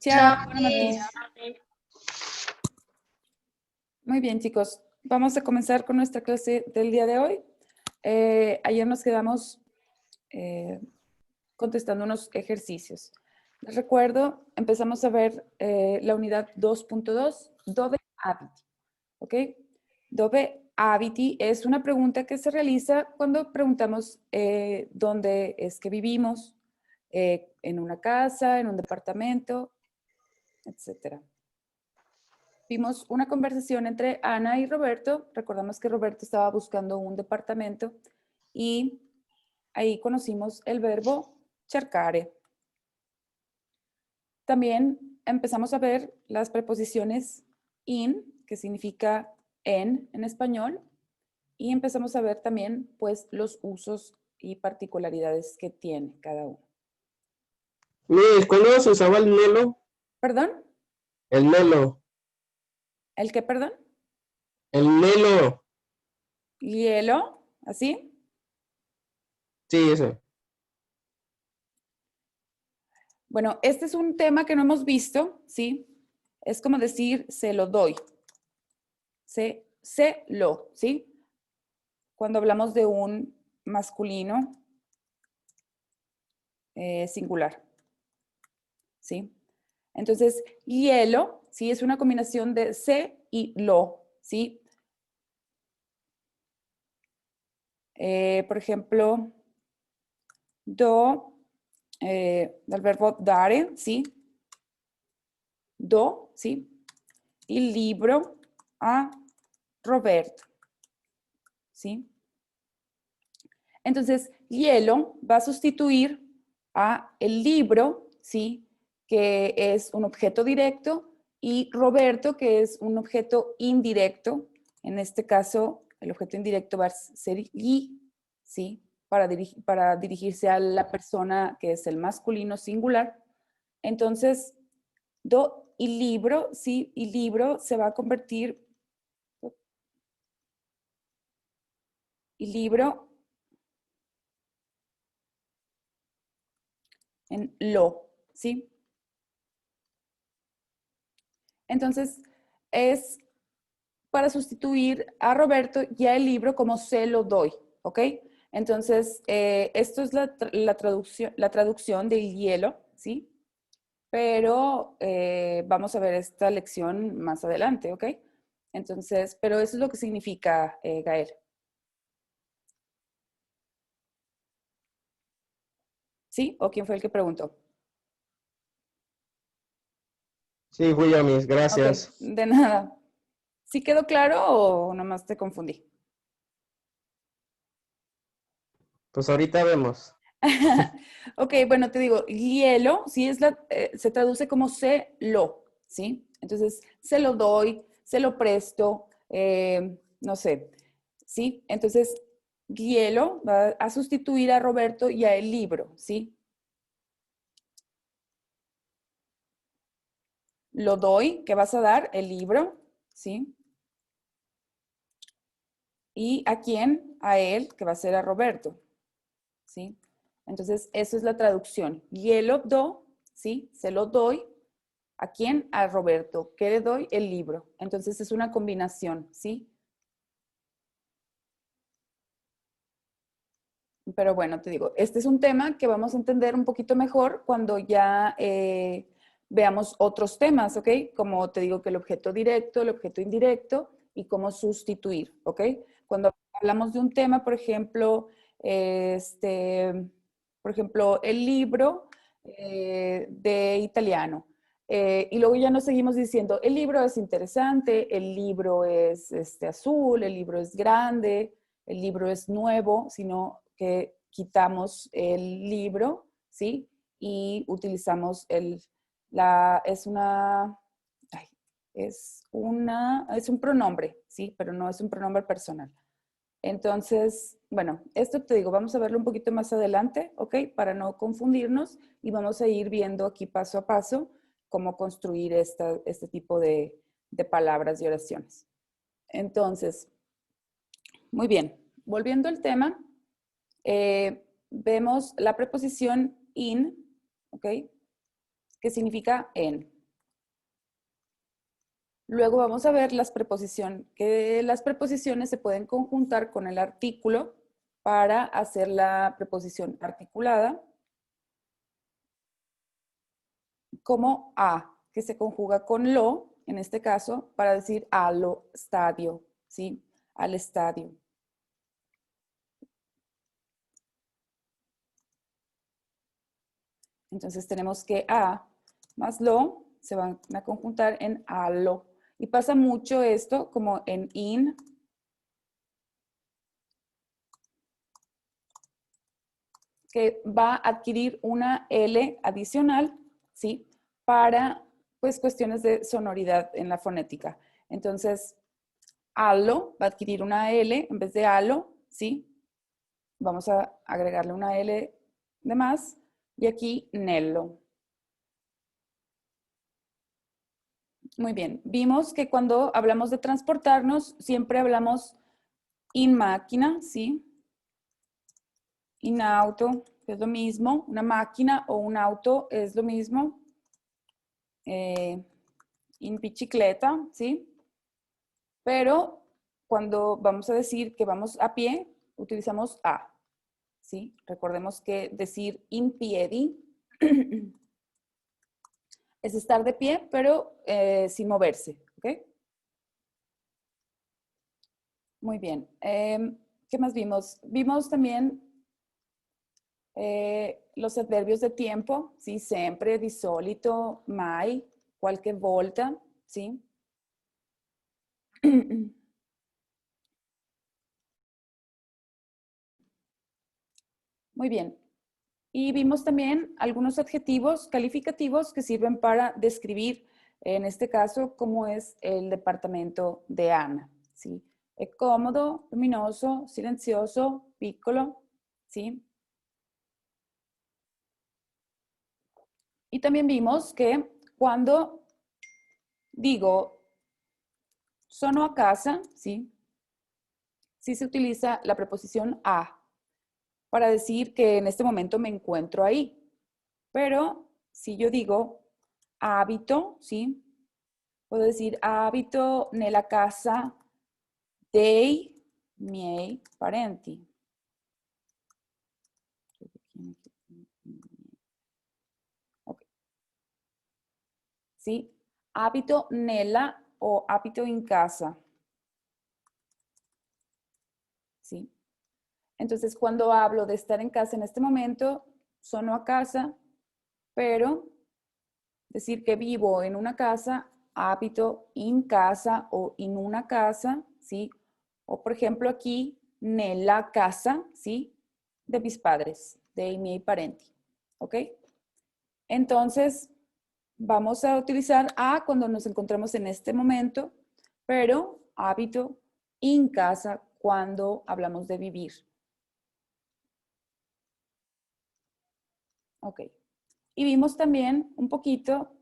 Chao, buenas noches. Muy bien, chicos. Vamos a comenzar con nuestra clase del día de hoy. Ayer nos quedamos contestando unos ejercicios. Les recuerdo, empezamos a ver la unidad 2.2, Dove abiti. ¿Ok? Dove abiti es una pregunta que se realiza cuando preguntamos dónde es que vivimos, en una casa, en un departamento, etcétera. Vimos una conversación entre Ana y Roberto. Recordamos que Roberto estaba buscando un departamento y ahí conocimos el verbo cercare. También empezamos a ver las preposiciones in, que significa en español, y empezamos a ver también pues los usos y particularidades que tiene cada uno. Miss, ¿cuándo se usaba el melo? ¿Perdón? El melo. ¿El qué, perdón? El melo. Hielo, ¿así? Sí, eso. Bueno, este es un tema que no hemos visto, ¿sí? Es como decir, se lo doy. Se lo, ¿sí? Cuando hablamos de un masculino singular, ¿sí? Entonces, hielo, ¿sí? Es una combinación de se y lo, ¿sí? Por ejemplo, del verbo dare, ¿sí? Do, ¿sí? Y libro a Roberto, ¿sí? Entonces, hielo va a sustituir a el libro, ¿sí? Que es un objeto directo, y Roberto, que es un objeto indirecto. En este caso, el objeto indirecto va a ser y, ¿sí? Para dirigirse a la persona que es el masculino singular. Entonces, do y libro, ¿sí? Y libro se va a convertir, y libro en lo, ¿sí? Entonces, es para sustituir a Roberto y a el libro como se lo doy, ¿ok? Entonces, esto es la traducción del hielo, ¿sí? Pero vamos a ver esta lección más adelante, ¿ok? Entonces, pero eso es lo que significa, Gael. ¿Sí? ¿O quién fue el que preguntó? Sí, fui yo, Miss. Ok, Gracias. de nada. ¿Sí quedó claro o nomás te confundí? Pues ahorita vemos. Ok, bueno, te digo, hielo, sí se traduce como se lo, ¿sí? Entonces, se lo doy, se lo presto, no sé, ¿sí? Entonces, hielo va a sustituir a Roberto y a el libro, ¿sí? Lo doy, ¿qué vas a dar? El libro, ¿sí? ¿Y a quién? A él, que va a ser a Roberto, ¿sí? Entonces, eso es la traducción. Hielo do, ¿sí? Se lo doy. ¿A quién? A Roberto. ¿Qué le doy? El libro. Entonces es una combinación, ¿sí? Pero bueno, te digo, este es un tema que vamos a entender un poquito mejor cuando ya veamos otros temas, ¿ok? Como te digo que el objeto directo, el objeto indirecto y cómo sustituir, ¿ok? Cuando hablamos de un tema, por ejemplo, el libro de italiano. Y luego ya nos seguimos diciendo, el libro es interesante, el libro es azul, el libro es grande, el libro es nuevo, sino que quitamos el libro, ¿sí? Y utilizamos ay, es un pronombre, ¿sí? Pero no es un pronombre personal. Entonces, bueno, esto te digo, vamos a verlo un poquito más adelante, ¿ok? Para no confundirnos y vamos a ir viendo aquí paso a paso cómo construir este tipo de palabras y oraciones. Entonces, muy bien, volviendo al tema, vemos la preposición in, ¿ok? que significa en. Luego vamos a ver las preposiciones, que las preposiciones se pueden conjuntar con el artículo para hacer la preposición articulada, como a, que se conjuga con lo, en este caso, para decir a lo stadio, ¿sí? Al estadio. Entonces tenemos que a más lo se van a conjuntar en a lo. Y pasa mucho esto como en in, que va a adquirir una L adicional, ¿sí? Para, pues, cuestiones de sonoridad en la fonética. Entonces, alo va a adquirir una L en vez de alo, ¿sí? Vamos a agregarle una L de más. Y aquí, nello. Muy bien. Vimos que cuando hablamos de transportarnos, siempre hablamos in máquina, ¿sí? In auto, que es lo mismo. Una máquina o un auto es lo mismo. In bicicleta, ¿sí? Pero cuando vamos a decir que vamos a pie, utilizamos a, ¿sí? Recordemos que decir in piedi es estar de pie, pero sin moverse, ¿ok? Muy bien. ¿Qué más vimos? Vimos también los adverbios de tiempo, ¿sí? Siempre, di solito, mai, qualche volta, ¿sí? Muy bien. Y vimos también algunos adjetivos calificativos que sirven para describir, en este caso, cómo es el departamento de Ana, ¿sí? Es cómodo, luminoso, silencioso, piccolo, ¿sí? Y también vimos que cuando digo sono a casa, ¿sí? Sí se utiliza la preposición a para decir que en este momento me encuentro ahí. Pero si yo digo abito, ¿sí? Puedo decir abito nella casa dei miei parenti. Okay. ¿Sí? Abito nella o abito in casa. ¿Sí? Entonces, cuando hablo de estar en casa en este momento, sono a casa, pero decir que vivo en una casa, habito in casa o in una casa, ¿sí? O por ejemplo aquí, nella casa, ¿sí? De mis padres, dei miei parenti, ¿ok? Entonces, vamos a utilizar a cuando nos encontramos en este momento, pero habito in casa cuando hablamos de vivir. Ok. Y vimos también un poquito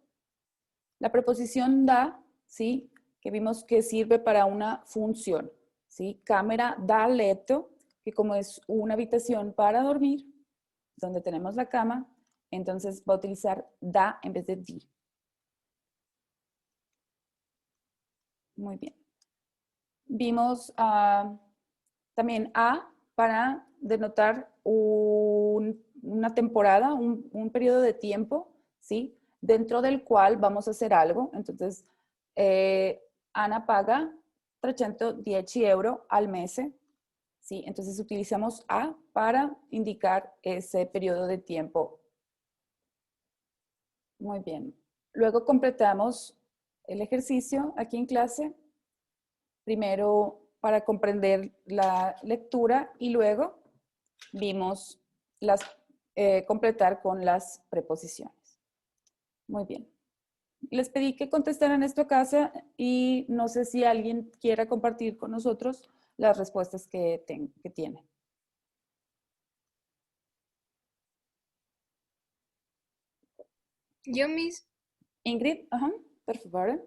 la preposición da, ¿sí? Que vimos que sirve para una función, ¿sí? Cámara da letto, que como es una habitación para dormir, donde tenemos la cama, entonces va a utilizar da en vez de di. Muy bien. Vimos también a para denotar una temporada, un periodo de tiempo, ¿sí? Dentro del cual vamos a hacer algo. Entonces, Ana paga 310 euro al mes, ¿sí? Entonces utilizamos a para indicar ese periodo de tiempo. Muy bien. Luego completamos el ejercicio aquí en clase. Primero para comprender la lectura y luego vimos completar con las preposiciones. Muy bien. Les pedí que contestaran esto a casa y no sé si alguien quiera compartir con nosotros las respuestas que tiene. Yo mis, Ingrid, ajá, per favore.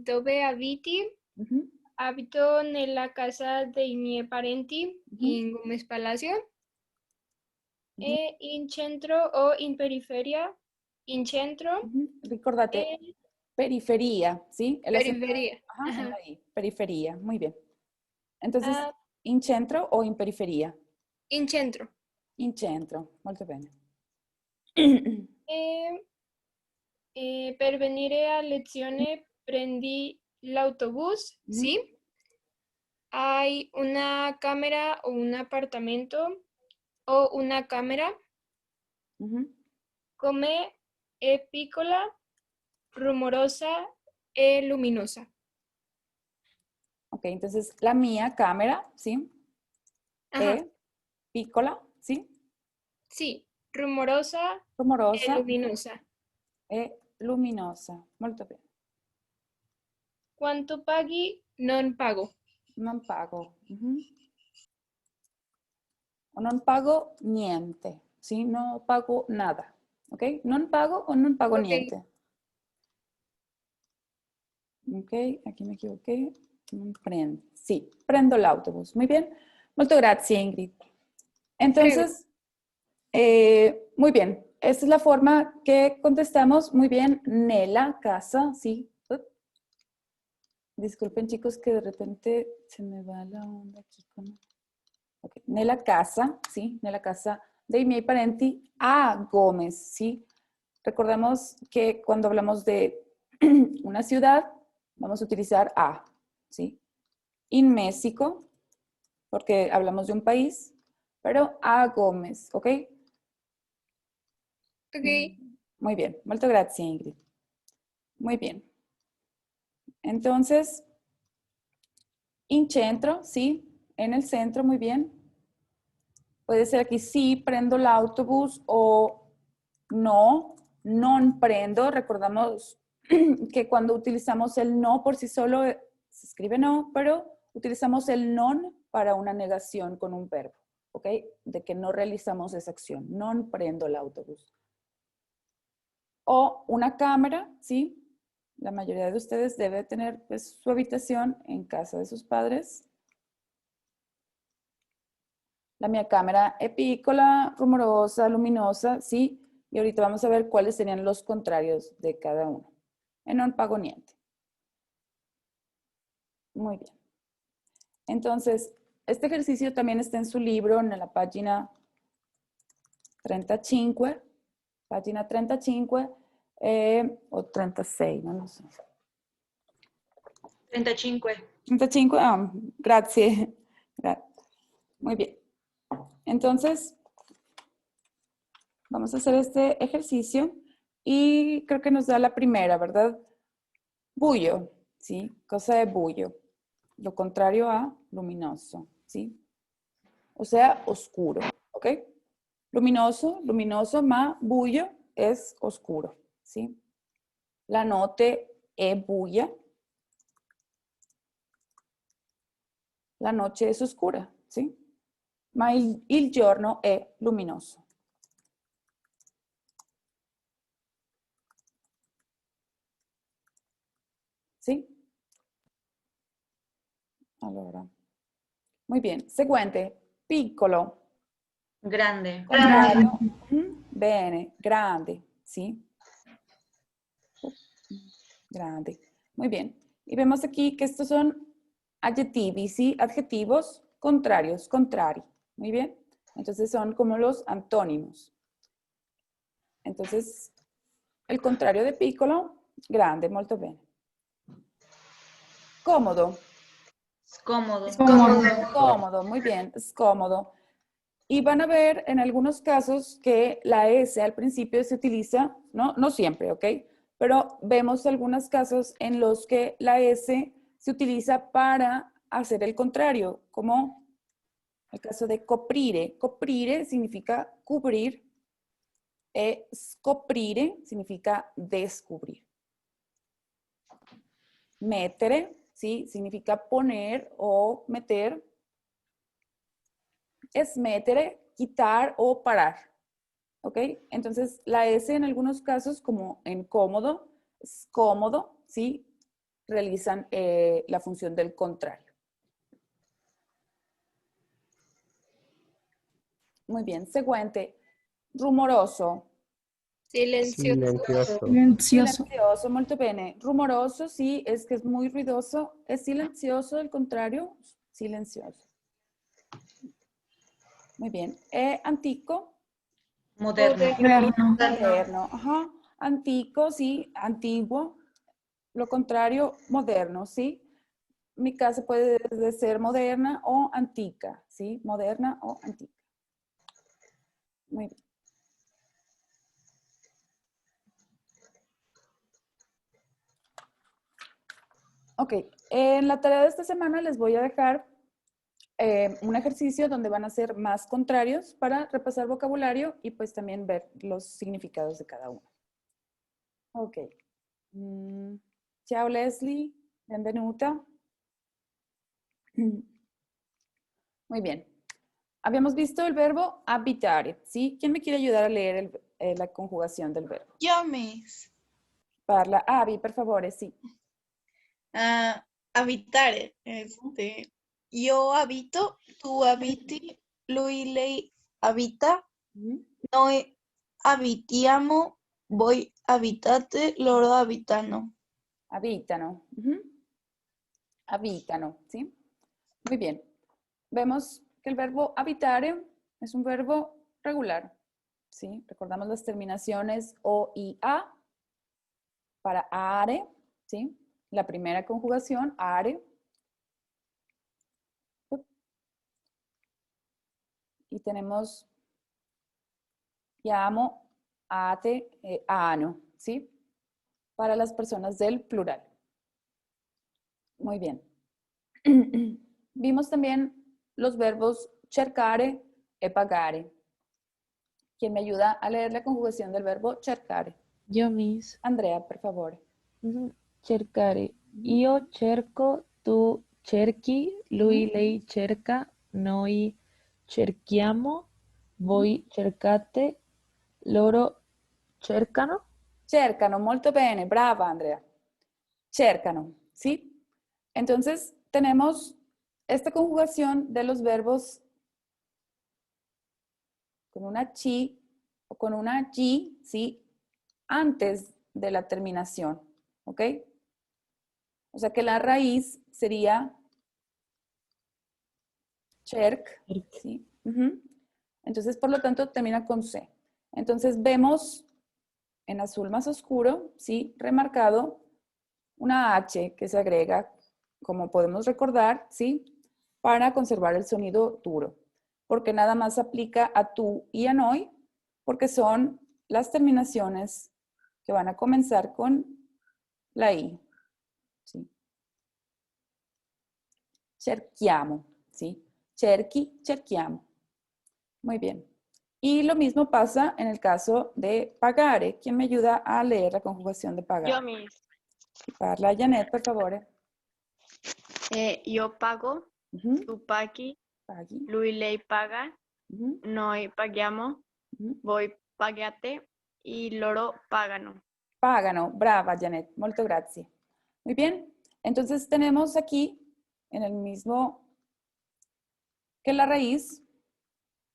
dove abiti? Ujú, Abito nella casa dei miei parenti ujú, in Gómez Palacio ujú, e in centro o in periferia in centro, Ricordate, periferia, ¿sí? El acento, periferia. ajá, en Ajá. la I, periferia, muy bien. Entonces, Ah, in centro o in periferia? in centro. In centro, molto bene. Eh, per venire a lezione prendi l'autobus, ¿sí? Hay una cámara o un apartamento o una cámara. Ujú. Come è piccola, rumorosa e luminosa. Ok, entonces la mía cámara, ¿sí? Ajá. E, piccola, ¿sí? Sì, rumorosa e Rumorosa luminosa. e luminosa. Molto bene. Quanto paghi? Non pago. Non pago. O non pago niente, ¿sí? No pago nada. ¿Ok? Non pago o non pago Ok. niente. Ok, aquí me equivoqué. Non prendo. Sí, prendo l'autobus. Muy bien. Molto grazie, Ingrid. Prego. Entonces, muy bien. Esta es la forma que contestamos. Muy bien. Nella casa, sí. Disculpen, chicos, que de repente se me va la onda aquí con... Ok. Nella casa, ¿sí? Nella casa dei miei parenti a Gómez, ¿sí? Recordemos que cuando hablamos de una ciudad, vamos a utilizar a, ¿sí? En México, porque hablamos de un país, pero a Gómez, ¿ok? Ok. Muy bien. Muchas gracias, Ingrid. Muy bien. Entonces, in centro, ¿sí? En el centro, muy bien. Puede ser aquí sí, prendo el autobús o no, non prendo. Recordamos que cuando utilizamos el no por sí solo se escribe no, pero utilizamos el non para una negación con un verbo, ¿ok? De que no realizamos esa acción. Non prendo el autobús. O una cámara, ¿sí? La mayoría de ustedes debe tener pues, su habitación en casa de sus padres. La mia cámara è piccola, rumorosa, luminosa, ¿sí? Y ahorita vamos a ver cuáles serían los contrarios de cada uno. E non pago niente. Muy bien. Entonces, este ejercicio también está en su libro, en la página 35, página 35 o 36, no lo sé. 35. 35, gracias. Muy bien. Entonces, vamos a hacer este ejercicio y creo que nos da la primera, ¿verdad? Bullo, ¿sí? Cosa de bullo. Lo contrario a luminoso, ¿sí? O sea, oscuro, ¿ok? Luminoso, luminoso, ma bullo es oscuro, ¿sí? La notte è buia. La noche es oscura, ¿sí? Ma il giorno è luminoso. ¿Sí? Allora. Muy bien. Seguente. Piccolo. Grande. Contrario. Bene. Grande. ¿Sí? Grande. Muy bien. Y vemos aquí que estos son adjetivi, ¿sí? Adjetivos contrarios, contrari. Muy bien. Entonces son como los antónimos. Entonces, el contrario de piccolo, grande, molto bene. Cómodo. Cómodo. Cómodo, muy bien, es cómodo. Y van a ver en algunos casos que la S al principio se utiliza, no siempre, ¿ok? Pero vemos algunos casos en los que la S se utiliza para hacer el contrario, como el caso de coprire. Coprire significa cubrir, scoprire significa descubrir. Mettere, ¿sí? Significa poner o meter. Es mettere, quitar o parar. ¿Ok? Entonces, la S en algunos casos, como en cómodo, es cómodo, ¿sí? Realizan la función del contrario. Muy bien. Seguente, rumoroso. Silencioso. Silencioso. Silenzioso, molto bene. Rumoroso, sí, es que es muy ruidoso. Es silencioso, al contrario, silencioso. Muy bien. Antico, Moderno. Moderno. moderno. Ajá. Antico, sí, antiguo. Lo contrario, moderno, ¿sí? Mi casa puede ser moderna o antica, ¿sí? Moderna o antica. Muy bien. Ok, en la tarea de esta semana les voy a dejar un ejercicio donde van a ser más contrarios para repasar vocabulario y pues también ver los significados de cada uno. Ok. Ciao Leslie, benvenuta. Muy bien. Habíamos visto el verbo abitare, ¿sí? ¿Quién me quiere ayudar a leer la conjugación del verbo? Io, Miss. Parla, Abby, per favore, sì. Abitare. Io abito, tu abiti, lui, lei abita, noi abitiamo, voi abitate, loro abitano. Habitano. Habitano, ¿sí? Muy bien. Vemos que el verbo habitare es un verbo regular, ¿sí? Recordamos las terminaciones o y a para are, ¿sí? La primera conjugación, are. Y tenemos llamo, ate, ano, ¿sí? Para las personas del plural. Muy bien. Vimos también los verbos cercare e pagare. ¿Quién me ayuda a leer la conjugación del verbo cercare? Io, Miss. Andrea, per favore. Cercare. Io cerco, tu cerchi, lui, lei cerca, noi cerchiamo, voi cercate, loro cercano. Cercano, molto bene, brava Andrea. Cercano, ¿sí? Entonces, tenemos esta conjugación de los verbos con una chi o con una g, ¿sí? Antes de la terminación, ¿ok? O sea que la raíz sería cerc, ¿sí? Entonces, por lo tanto, termina con C. Entonces, vemos en azul más oscuro, ¿sí? Remarcado una H que se agrega, como podemos recordar, ¿sí? Para conservar el sonido duro. Porque nada más aplica a tú y a noi, porque son las terminaciones que van a comenzar con la I. ¿Sí? Cerchiamo, ¿sí? Cerchi, cerchiamo. Muy bien. Y lo mismo pasa en el caso de pagare. ¿Quién me ayuda a leer la conjugación de pagare? Yo, Miss. Parla Janet, por favor. Io pago, tu paghi, Paghi. lui, lei paga, Ujú, noi paghiamo, ujú. voi pagate y loro pagano. Pagano, brava Janet, molto grazie. Muy bien, entonces tenemos aquí en el mismo que la raíz,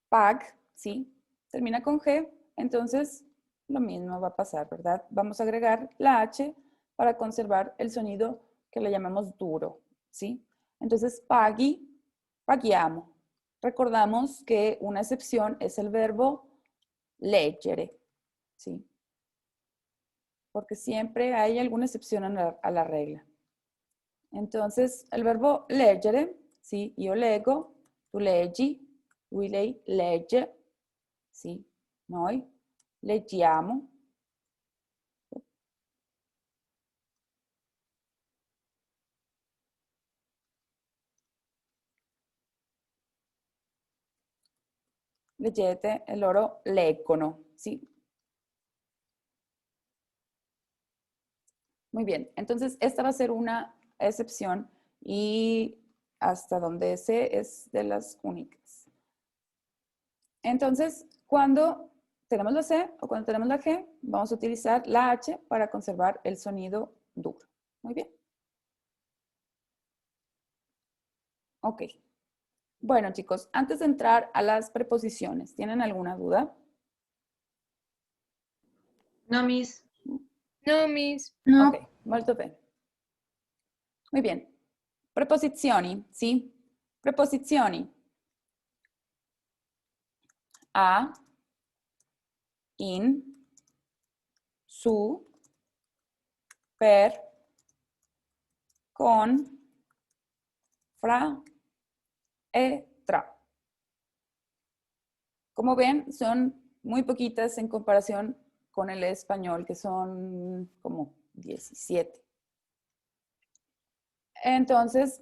pag, ¿sí? Termina con G, entonces lo mismo va a pasar, ¿verdad? Vamos a agregar la H para conservar el sonido que le llamamos duro, ¿sí? Entonces, paghi, paghiamo. Recordamos que una excepción es el verbo leggere, ¿sí? Porque siempre hay alguna excepción a la regla. Entonces, el verbo leggere, ¿sí? Io leggo, tu leggi, lui, lei legge, ¿sí? Noi leggiamo. Leggete e loro leggono, ¿sí? Muy bien, entonces esta va a ser una excepción y hasta donde sé es de las únicas. Entonces, cuando tenemos la C o cuando tenemos la G, vamos a utilizar la H para conservar el sonido duro. Muy bien. Ok. Bueno, chicos, antes de entrar a las preposiciones, ¿tienen alguna duda? No, Miss. No, Miss. No. Ok, molto bene. Muy bien. Preposizioni, sì? Preposizioni. A, in, su, per, con, fra e tra. Como ven, son muy poquitas en comparación con el español, que son como 17. Entonces,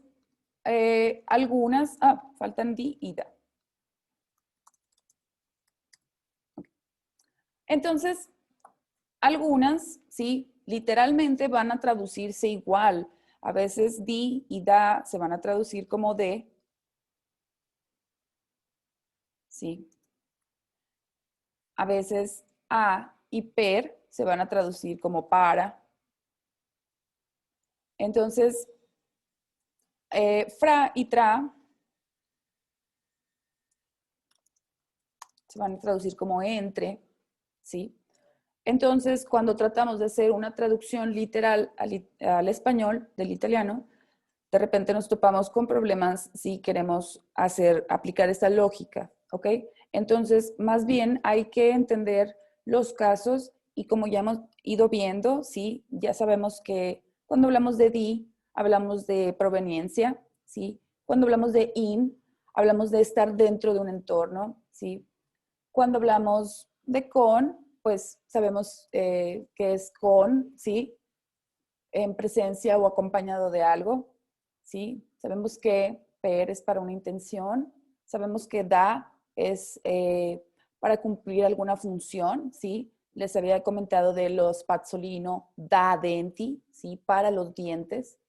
algunas, faltan di y da. Entonces, algunas, sí, literalmente van a traducirse igual. A veces di y da se van a traducir como de. Sí. A veces a y per se van a traducir como para. Entonces, fra y tra se van a traducir como entre, ¿sí? Entonces, cuando tratamos de hacer una traducción literal al español del italiano, de repente nos topamos con problemas si queremos aplicar esta lógica, ¿ok? Entonces, más bien hay que entender los casos y como ya hemos ido viendo, ¿sí? Ya sabemos que cuando hablamos de di, hablamos de proveniencia, ¿sí? Cuando hablamos de in, hablamos de estar dentro de un entorno, ¿sí? Cuando hablamos de con, pues sabemos que es con, ¿sí? En presencia o acompañado de algo, ¿sí? Sabemos que per es para una intención, sabemos que da es para cumplir alguna función, ¿sí? Les había comentado de los pazzolino da denti, ¿sí? Para los dientes.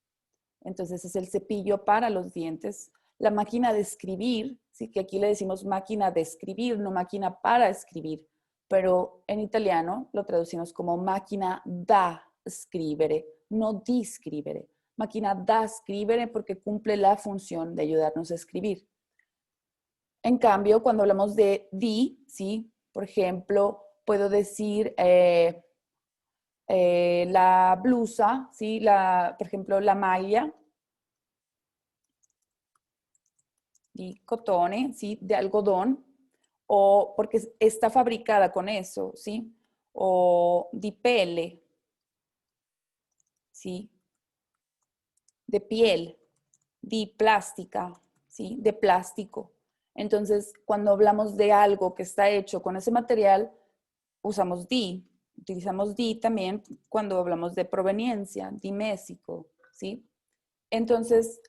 Entonces es el cepillo para los dientes. La máquina de escribir, ¿sí? Que aquí le decimos máquina de escribir, no máquina para escribir, pero en italiano lo traducimos como máquina da scrivere, no di scrivere. Máquina da scrivere porque cumple la función de ayudarnos a escribir. En cambio, cuando hablamos de di, ¿sí? Por ejemplo, puedo decir la blusa, ¿sí? Por ejemplo, la maglia di cotone, ¿sí? De algodón, o porque está fabricada con eso, ¿sí? O di pelle, ¿sí? De piel, di plástica, ¿sí? De plástico. Entonces, cuando hablamos de algo que está hecho con ese material, usamos di. Utilizamos di también cuando hablamos de proveniencia, di México, ¿sí? Entonces,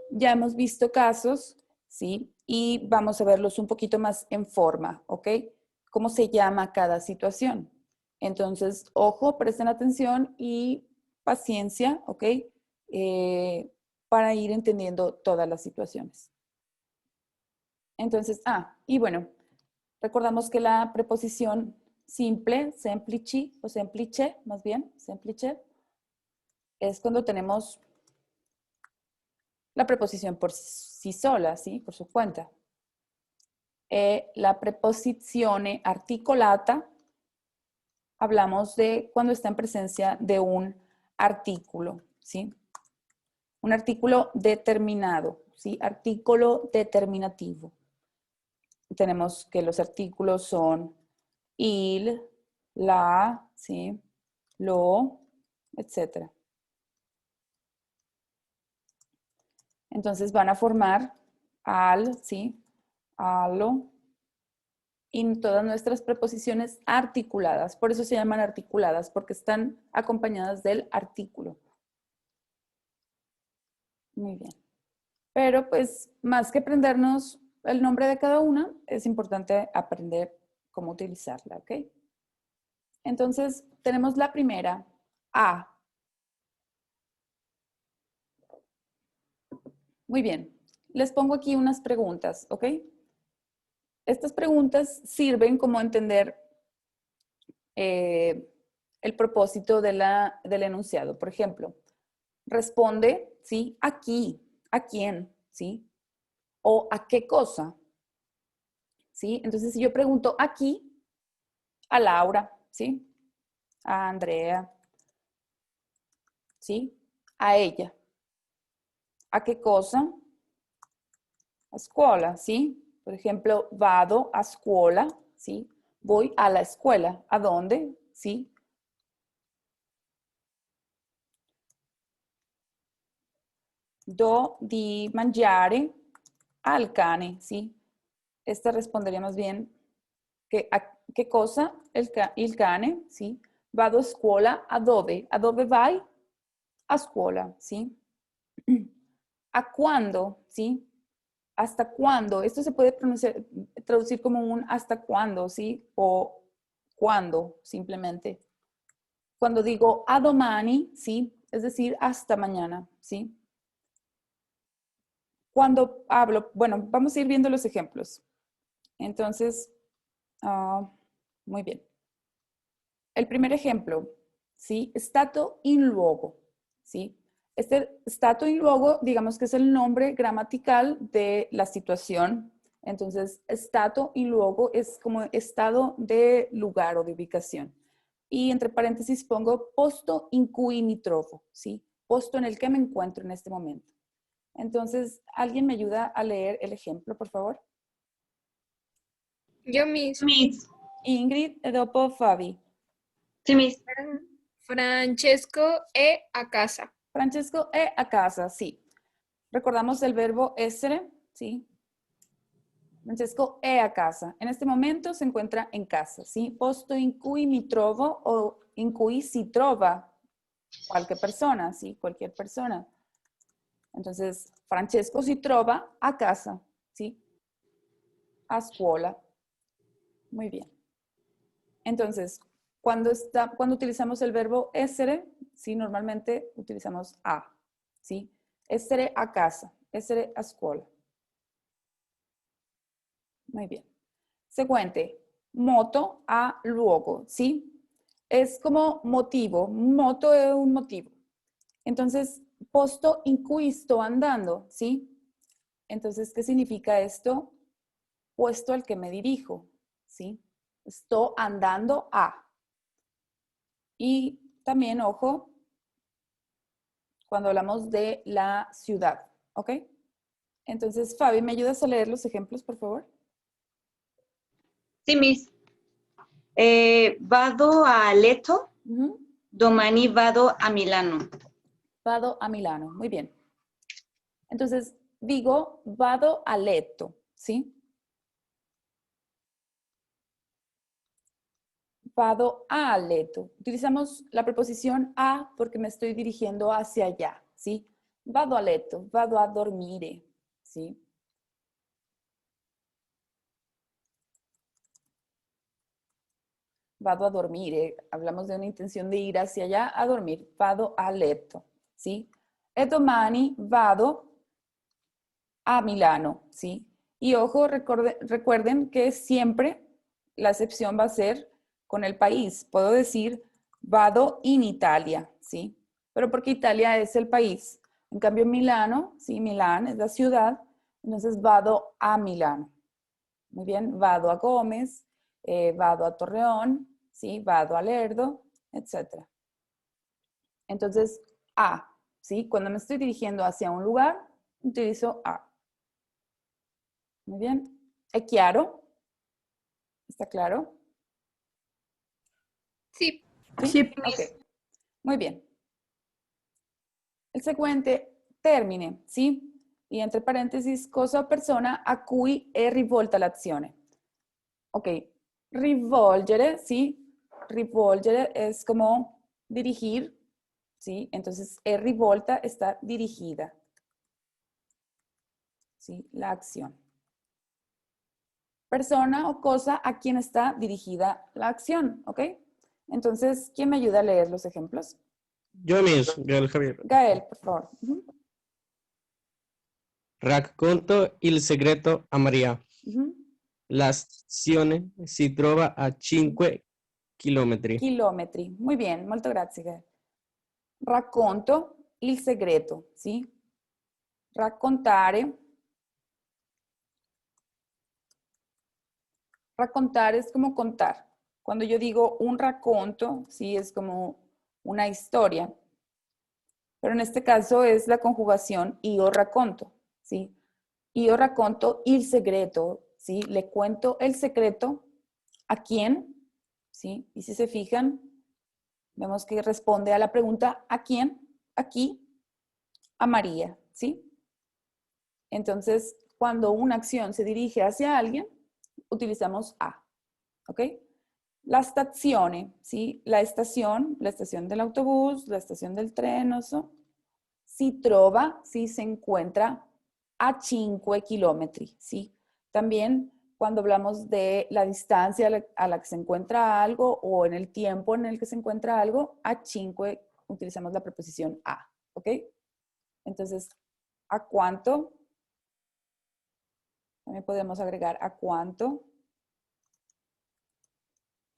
ya hemos visto casos, ¿sí? Y vamos a verlos un poquito más en forma, ¿ok? ¿Cómo se llama cada situación? Entonces, ojo, presten atención y paciencia, ¿ok? Para ir entendiendo todas las situaciones. Entonces, y bueno, recordamos que la preposición simple, semplici o semplice, más bien, semplice, es cuando tenemos la preposición por sí sola, ¿sí? Por su cuenta. La preposizione articolata, hablamos de cuando está en presencia de un artículo, ¿sí? Un artículo determinado, ¿sí? Artículo determinativo. Tenemos que los artículos son il, la, ¿sí? Lo, etc. Entonces van a formar al, ¿sí? Alo, y todas nuestras preposiciones articuladas. Por eso se llaman articuladas, porque están acompañadas del artículo. Muy bien. Pero pues más que aprendernos el nombre de cada una, es importante aprender cómo utilizarla, ¿ok? Entonces, tenemos la primera, a. Muy bien. Les pongo aquí unas preguntas, ¿ok? Estas preguntas sirven como entender el propósito del enunciado. Por ejemplo, responde, ¿sí? Aquí, ¿a quién? ¿Sí? O ¿a qué cosa? ¿Sí? Entonces, si yo pregunto aquí, a Laura, ¿sí? a Andrea, ¿sí? A ella. ¿A qué cosa? A scuola, ¿sí? Por ejemplo, vado a scuola, ¿sí? Voy a la escuela. ¿A dónde? ¿Sí? Do di mangiare al cane, ¿sí? Esta responderíamos bien. ¿A qué cosa? Il cane, ¿sí? Vado a scuola. ¿A dove? ¿A dove vai? A scuola, ¿sí? ¿A cuándo? ¿Sí? ¿Hasta cuándo? Esto se puede traducir como un hasta cuándo, ¿sí? O cuándo, simplemente. Cuando digo a domani, ¿sí? Es decir, hasta mañana, ¿sí? Cuando hablo, bueno, vamos a ir viendo los ejemplos. Entonces, muy bien. El primer ejemplo, ¿sí? Stato in luogo, ¿sí? Este stato in luogo, digamos que es el nombre gramatical de la situación. Entonces, stato in luogo es como estado de lugar o de ubicación. Y entre paréntesis pongo posto in cui mi trovo, ¿sí? Posto en el que me encuentro en este momento. Entonces, ¿alguien me ayuda a leer el ejemplo, por favor? Yo mismo. Miss. Ingrid, e dopo Fabi. Sí, Miss. Francesco è a casa. Francesco è a casa, sí. Recordamos el verbo essere, ¿sí? Francesco è a casa. En este momento se encuentra en casa, ¿sí? Posto in cui mi trovo o in cui si trova cualquier persona, ¿sí? Cualquier persona. Entonces, Francesco si trova a casa, ¿sí? A scuola. Muy bien. Entonces, cuando utilizamos el verbo essere, ¿sí? Normalmente utilizamos a, ¿sí? Essere a casa, essere a scuola. Muy bien. Seguente, moto a luogo, ¿sí? Es como motivo, moto es un motivo. Entonces, posto in cui sto andando, ¿sí? Entonces, ¿qué significa esto? Puesto al que me dirijo, ¿sí? Estoy andando a. Y también, ojo, cuando hablamos de la ciudad, ¿ok? Entonces, Fabi, ¿me ayudas a leer los ejemplos, por favor? Sí, Miss. Vado a Leto, Ujú. domani vado a Milano. Vado a Milano, muy bien. Entonces, digo, vado a letto, ¿sí? Vado a letto. Utilizamos la preposición a porque me estoy dirigiendo hacia allá, ¿sí? Vado a letto, vado a dormire, ¿sí? Vado a dormire. Hablamos de una intención de ir hacia allá a dormir. Vado a letto, ¿sí? E domani vado a Milano, ¿sí? Y ojo, recuerden que siempre la excepción va a ser con el país. Puedo decir vado in Italia, ¿sí? Pero porque Italia es el país. En cambio, Milano, ¿sí? Milán es la ciudad, entonces vado a Milano. Muy bien, vado a Gómez, vado a Torreón, ¿sí? Vado a Lerdo, etc. Entonces, a, ¿sí? Cuando me estoy dirigiendo hacia un lugar, utilizo a. Muy bien. ¿Es claro? ¿Está claro? Sí. ¿Sí? Ok. Muy bien. El seguente, termine, ¿sí? Y entre paréntesis, cosa o persona a cui è rivolta l'azione. Ok. Rivolgere, ¿sí? Rivolgere es como dirigir, ¿sí? Entonces, è rivolta está dirigida, ¿sí? La acción. Persona o cosa a quien está dirigida la acción, ¿ok? Entonces, ¿quién me ayuda a leer los ejemplos? Yo mismo, Gael Javier. Gael, por favor. Ujú, Racconto il segreto a Maria. ujú. La stazione si trova a 5 chilometri. Chilometri. Muy bien, molto grazie, Gael. Racconto il segreto, ¿sí? Raccontare. Raccontar es como contar. Cuando yo digo un racconto, sí, es como una historia. Pero en este caso es la conjugación io racconto, ¿sí? Io racconto il segreto, ¿sí? Le cuento el secreto. ¿A quién? ¿Sí? Y si se fijan, vemos que responde a la pregunta ¿a quién? Aquí, a María, ¿sí? Entonces, cuando una acción se dirige hacia alguien, utilizamos a, ¿ok? La stazione, ¿sí? La estación del autobús, la estación del tren, no sé. Si trova, ¿sí? Se encuentra a 5 kilómetros, ¿sí? También cuando hablamos de la distancia a la que se encuentra algo o en el tiempo en el que se encuentra algo, a 5 utilizamos la preposición a, ¿ok? Entonces, ¿a cuánto? También podemos agregar a cuánto,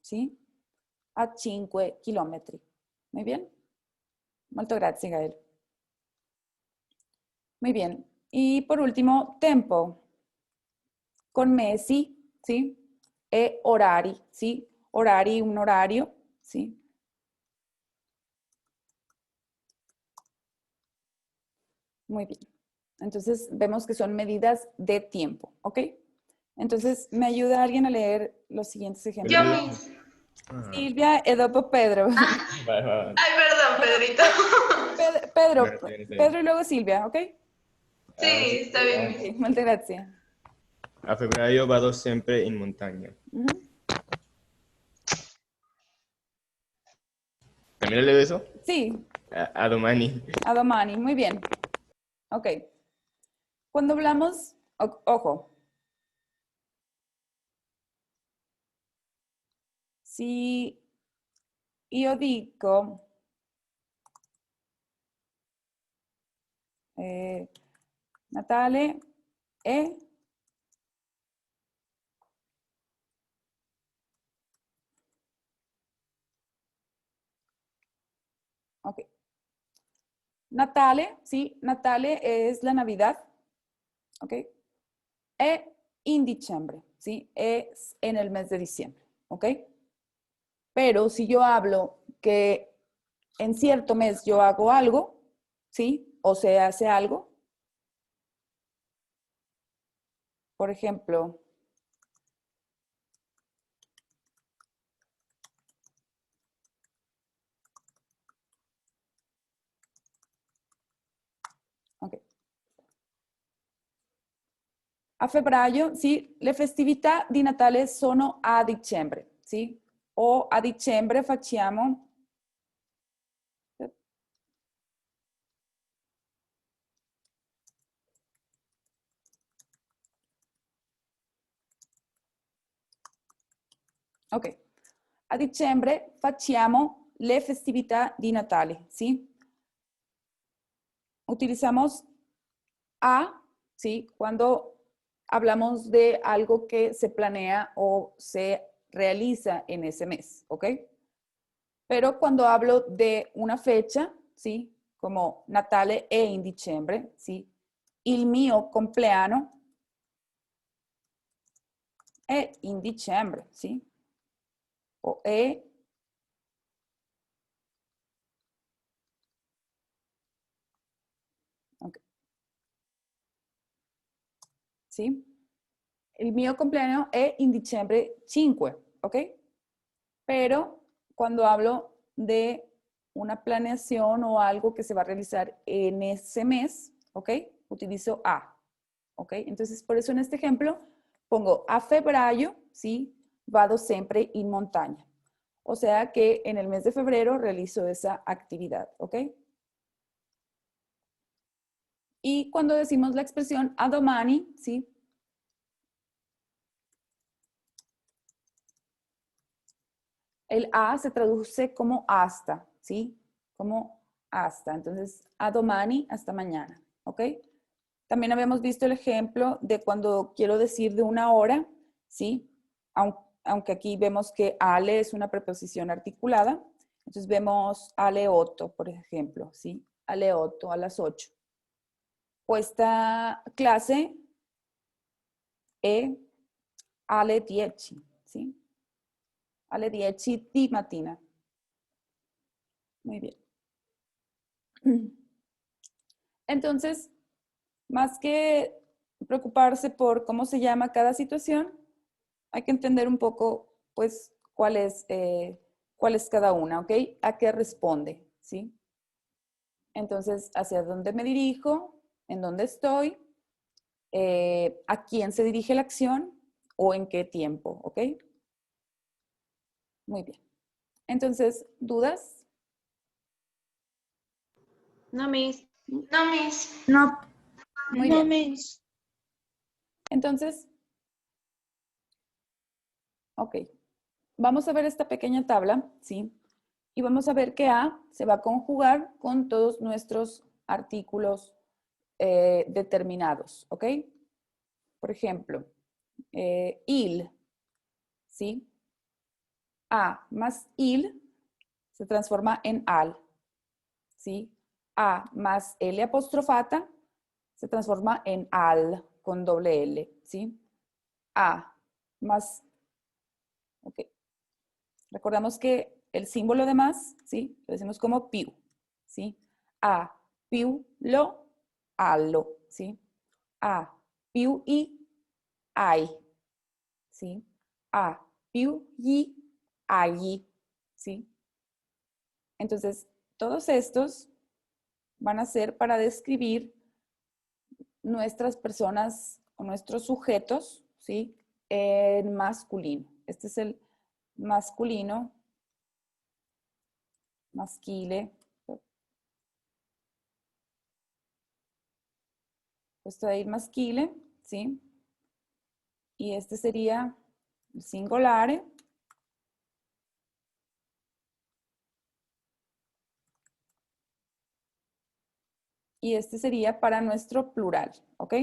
¿sí? A 5 chilometri. Muy bien. Molto grazie, Gael. Muy bien. Y por último, tempo. Con mesi, ¿sí? E orari, ¿sí? Orari, un horario, ¿sí? Muy bien. Entonces, vemos que son medidas de tiempo, ¿ok? Entonces, ¿me ayuda alguien a leer los siguientes ejemplos? Yo, Miss. Silvia e dopo Pedro. Vai, vai. Ay, perdón, Pedrito. Pedro, No, está bien, está bien. Pedro y luego Silvia, ¿ok? Sí, está bien. Ok, muchas gracias. A febbraio vado sempre in montagna. Ujú. ¿También le leo eso? Sí, A domani. a domani, muy bien. Ok. Cuando hablamos, ojo, si io dico Natale è ok. Natale, sí, Natale es la Navidad, ok. E in diciembre, sí, es en el mes de diciembre, ok. Pero si yo hablo que en cierto mes yo hago algo, sí, o se hace algo, por ejemplo, ok. A febbraio, sì, le festività di Natale sono a dicembre, sì? O a dicembre facciamo... Ok. A dicembre facciamo le festività di Natale, sì? Utilizamos a, ¿sí? Cuando hablamos de algo que se planea o se realiza en ese mes, ¿ok? Pero cuando hablo de una fecha, ¿sí? Como Natale e in dicembre, ¿sí? Il mio compleanno è in dicembre, ¿sí? O è... Okay. ¿Sí? El mio compleanno è in dicembre 5, ¿ok? Pero cuando hablo de una planeación o algo que se va a realizar en ese mes, ¿ok? Utilizo a, ¿ok? Entonces, por eso en este ejemplo pongo a febbraio, ¿sí? Vado sempre in montagna. O sea que en el mes de febrero realizo esa actividad, ¿ok? Y cuando decimos la expresión a domani, ¿sí? El a se traduce como hasta, ¿sí? Como hasta. Entonces, a domani, hasta mañana, ¿ok? También habíamos visto el ejemplo de cuando quiero decir de una hora, ¿sí? Aunque aquí vemos que ale es una preposición articulada. Entonces vemos alle 8, por ejemplo, ¿sí? Alle 8, a las 8. Questa clase è alle 10, ¿sí? alle 10 di mattina. Muy bien. Entonces, más que preocuparse por cómo se llama cada situación, hay que entender un poco, pues, cuál es cada una, ¿ok? ¿A qué responde? ¿Sí? Entonces, ¿hacia dónde me dirijo? ¿En dónde estoy? ¿A quién se dirige la acción? ¿O en qué tiempo? ¿Ok? Muy bien. Entonces, ¿dudas? No, Miss. No, Miss. No. Muy No, bien. Miss. Entonces, ok. Vamos a ver esta pequeña tabla, ¿sí? Y vamos a ver que A se va a conjugar con todos nuestros artículos determinados, ¿ok? Por ejemplo, il, ¿sí? A más il se transforma en al, ¿sí? A más L apostrofata se transforma en al con doble L, ¿sí? A más, ok. Recordamos que el símbolo de más, ¿sí? Lo decimos como più, ¿sí? A più lo, allo, ¿sí? A più i, ai, ¿sí? A più gli, agli, ¿sí? Entonces, todos estos van a ser para describir nuestras personas o nuestros sujetos, ¿sí? En masculino. Este es el masculino, maschile. Puesto ahí maschile, ¿sí? Y este sería el singolare. Y este sería para nuestro plural, ¿ok?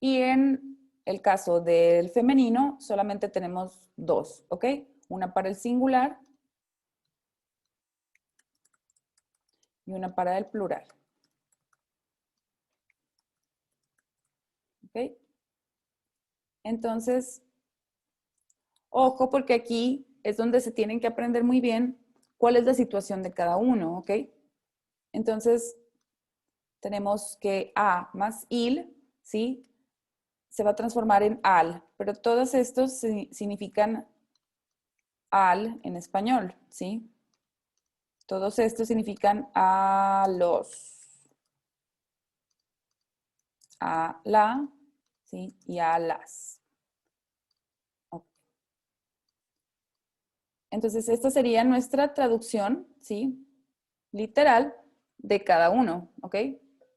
Y en el caso del femenino, solamente tenemos dos, ¿ok? Una para el singular y una para el plural. ¿Ok? Entonces, ojo, porque aquí es donde se tienen que aprender muy bien cuál es la situación de cada uno, ¿ok? Entonces, tenemos que A más il, ¿sí? Se va a transformar en al, pero todos estos significan al en español, ¿sí? Todos estos significan a los, a la, ¿sí? Y a las. Okay. Entonces, esta sería nuestra traducción, ¿sí? Literal de cada uno, ¿ok?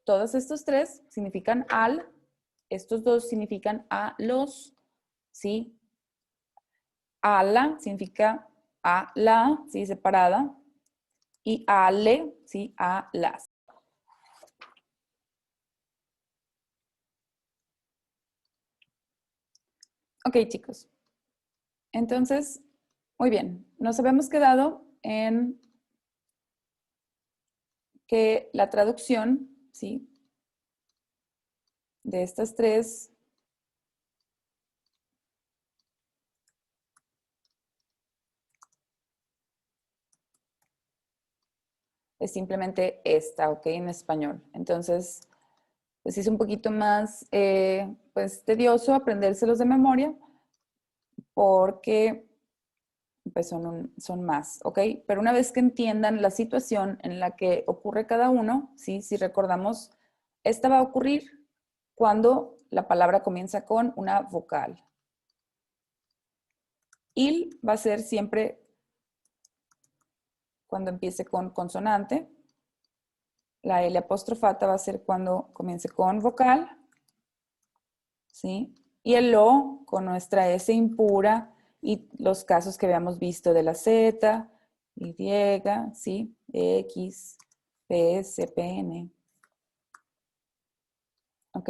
Todos estos tres significan al, estos dos significan a los, ¿sí? A la significa a la, ¿sí? Separada. Y ale, ¿sí? A las. Ok, chicos. Entonces, muy bien. Nos habíamos quedado en que la traducción, ¿sí? De estas tres es simplemente esta, ¿ok? En español. Entonces, pues es un poquito más, pues, tedioso aprendérselos de memoria porque, pues, son más, ¿ok? Pero una vez que entiendan la situación en la que ocurre cada uno, ¿sí? Si recordamos, esta va a ocurrir cuando la palabra comienza con una vocal. Il va a ser siempre cuando empiece con consonante. La L apostrofata va a ser cuando comience con vocal, ¿sí? Y el lo con nuestra S impura y los casos que habíamos visto de la Z, Y, ¿sí? X, PS, PN. ¿Ok?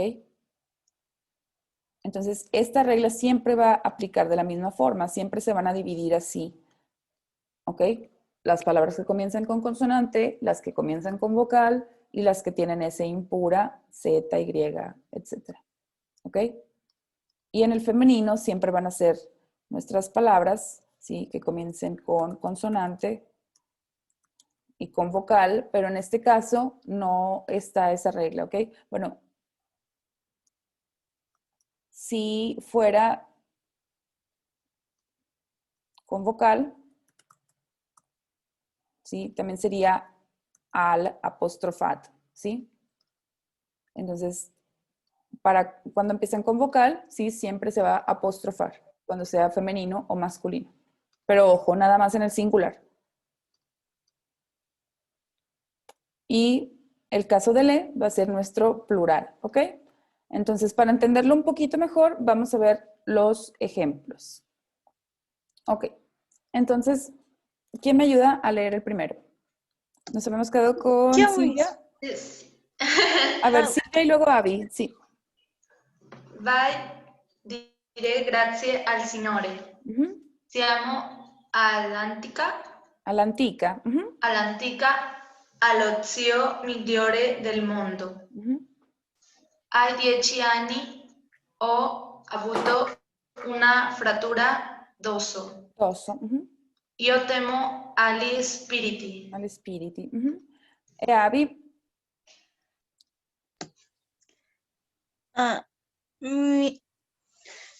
Entonces, esta regla siempre va a aplicar de la misma forma, siempre se van a dividir así. ¿Ok? Las palabras que comienzan con consonante, las que comienzan con vocal y las que tienen S impura, Z, Y, etc. ¿Ok? Y en el femenino siempre van a ser nuestras palabras, ¿sí? Que comiencen con consonante y con vocal, pero en este caso no está esa regla, ¿ok? Bueno, si fuera con vocal, ¿sí? También sería al apostrofat, ¿sí? Entonces, para cuando empiezan con vocal, sí, siempre se va a apostrofar, cuando sea femenino o masculino. Pero ojo, nada más en el singular. Y el caso de le va a ser nuestro plural, ¿ok? Entonces, para entenderlo un poquito mejor, vamos a ver los ejemplos. Ok, entonces, ¿quién me ayuda a leer el primero? Nos habíamos quedado con Yo, Silvia. Yes. A ver, Ah. Silvia y luego Abby, sí. Vai dire grazie al Signore. Ujú. Siamo all'antica All'antica. Ujú, allo zio migliore del mondo. ujú. Ai 10 anni ho avuto una frattura d'osso. Tosso. Ujú. Io temo agli spiriti. Agli spiriti. Ujú. E Abby, Ah,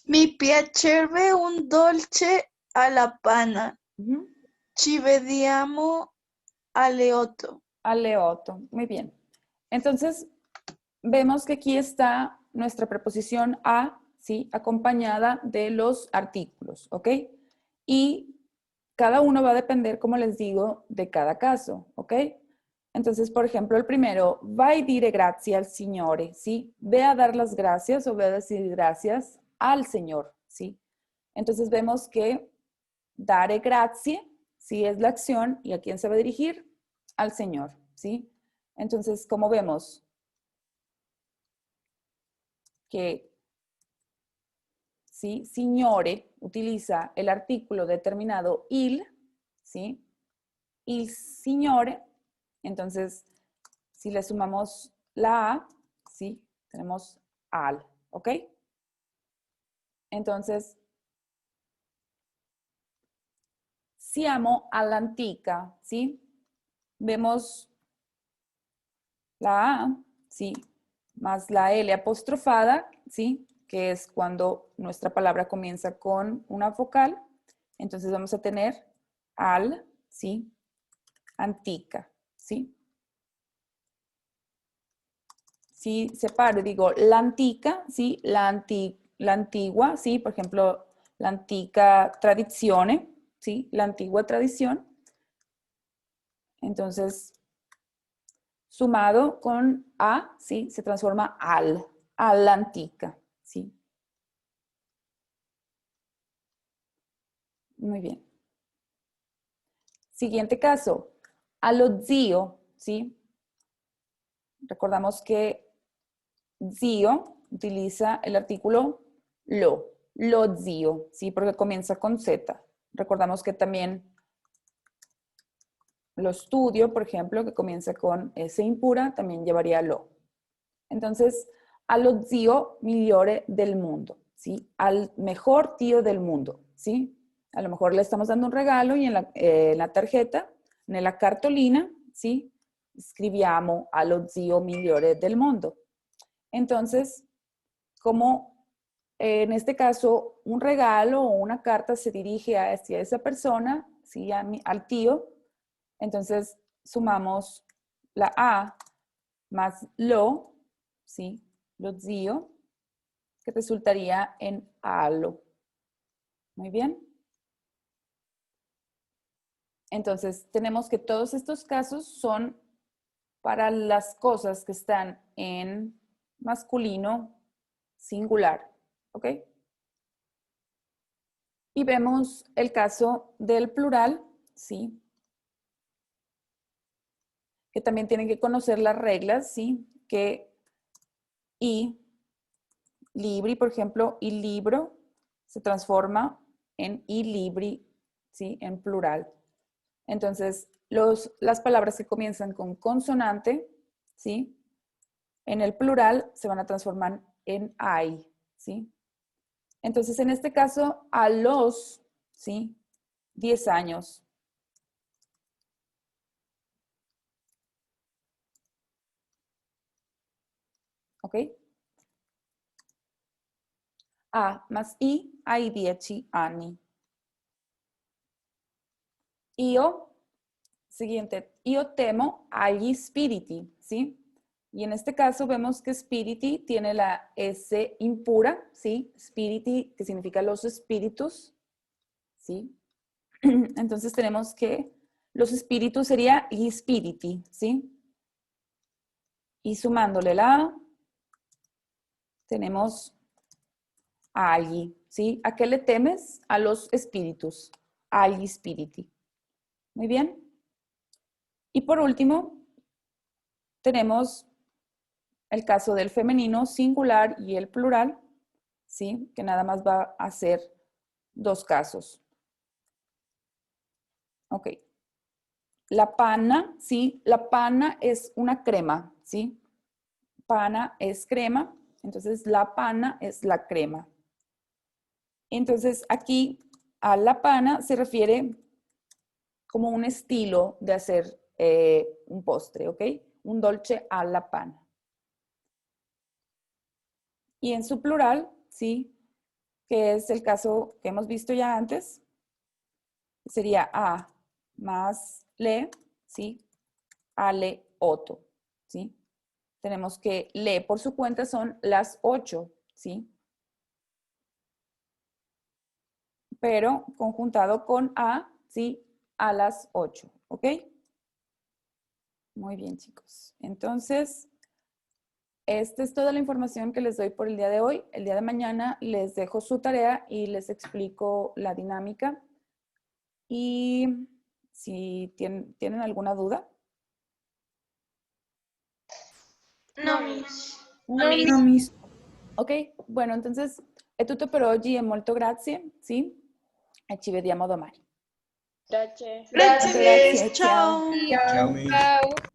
mi piacerebbe un dolce alla panna. ujú. Ci vediamo alle 8. Alle 8. Muy bien. Entonces, vemos que aquí está nuestra preposición a, ¿sí? Acompañada de los artículos, ¿ok? Y cada uno va a depender, como les digo, de cada caso, ¿ok? Entonces, por ejemplo, el primero, vai dire grazie al Signore, ¿sí? Ve a dar las gracias o ve a decir gracias al Señor, ¿sí? Entonces vemos que dare grazie, ¿sí? Es la acción y a quién se va a dirigir, al Señor, ¿sí? Entonces, como vemos que, ¿sí? Signore utiliza el artículo determinado il, ¿sí? Il Signore, entonces, si le sumamos la A, ¿sí? Tenemos al, ¿ok? Entonces, siamo all'antica, ¿sí? Vemos la A, ¿sí? Más la L apostrofada, ¿sí? Que es cuando nuestra palabra comienza con una vocal. Entonces vamos a tener al, ¿sí? Antica, ¿sí? Si separo y digo la antica, ¿sí? La antigua, ¿sí? Por ejemplo, la antica tradizione, ¿sí? La antigua tradición. Entonces, sumado con a, ¿sí? Se transforma a la antica, ¿sí? Muy bien. Siguiente caso, allo zio, ¿sí? Recordamos que zio utiliza el artículo lo zio, ¿sí? Porque comienza con Z. Recordamos que también lo studio, por ejemplo, que comienza con S impura, también llevaría lo. Entonces, allo zio migliore del mundo, ¿sí? Al mejor tío del mundo, ¿sí? A lo mejor le estamos dando un regalo y en la tarjeta, en la cartolina, ¿sí? Scriviamo allo zio migliore del mundo. Entonces, como en este caso un regalo o una carta se dirige hacia esa persona, ¿sí? Al tío, entonces sumamos la A más lo, ¿sí? Lo zio, que resultaría en alo. Muy bien. Entonces, tenemos que todos estos casos son para las cosas que están en masculino singular, ¿ok? Y vemos el caso del plural, ¿sí? Que también tienen que conocer las reglas, ¿sí? Que y libri, por ejemplo, y libro se transforma en y libri, ¿sí? En plural. Entonces, las palabras que comienzan con consonante, ¿sí? En el plural se van a transformar en ay, ¿sí? Entonces, en este caso, a los, ¿sí? 10 años. ¿Ok? A más I ai 10 anni. Io, siguiente, io temo agli spiriti, ¿sí? Y en este caso vemos que spiriti tiene la S impura, ¿sí? Spiriti, que significa los espíritus, ¿sí? Entonces tenemos que los espíritus sería gli spiriti, ¿sí? Y sumándole la A, tenemos agli, ¿sí? ¿A qué le temes? A los espíritus, agli spiriti. Muy bien. Y por último, tenemos el caso del femenino singular y el plural, ¿sí? Que nada más va a ser 2 casos. Ok. La panna, ¿sí? La panna es una crema, ¿sí? Pana es crema, entonces la panna es la crema. Entonces aquí a la panna se refiere como un estilo de hacer un postre, ¿ok? Un dolce alla panna. Y en su plural, ¿sí? Que es el caso que hemos visto ya antes, sería a más le, ¿sí? Ale otto, ¿sí? Tenemos que le por su cuenta son las 8, ¿sí? Pero conjuntado con a, ¿sí? A las 8, ¿ok? Muy bien, chicos. Entonces, esta es toda la información que les doy por el día de hoy. El día de mañana les dejo su tarea y les explico la dinámica. Y si tienen alguna duda. No, Miss. No, Miss. Ok, bueno, entonces è tutto per oggi e molto grazie, sì? E ci vediamo domani. Gracias. Gracias. Grazie, ciao. Chao. Chao, Miss. Chao.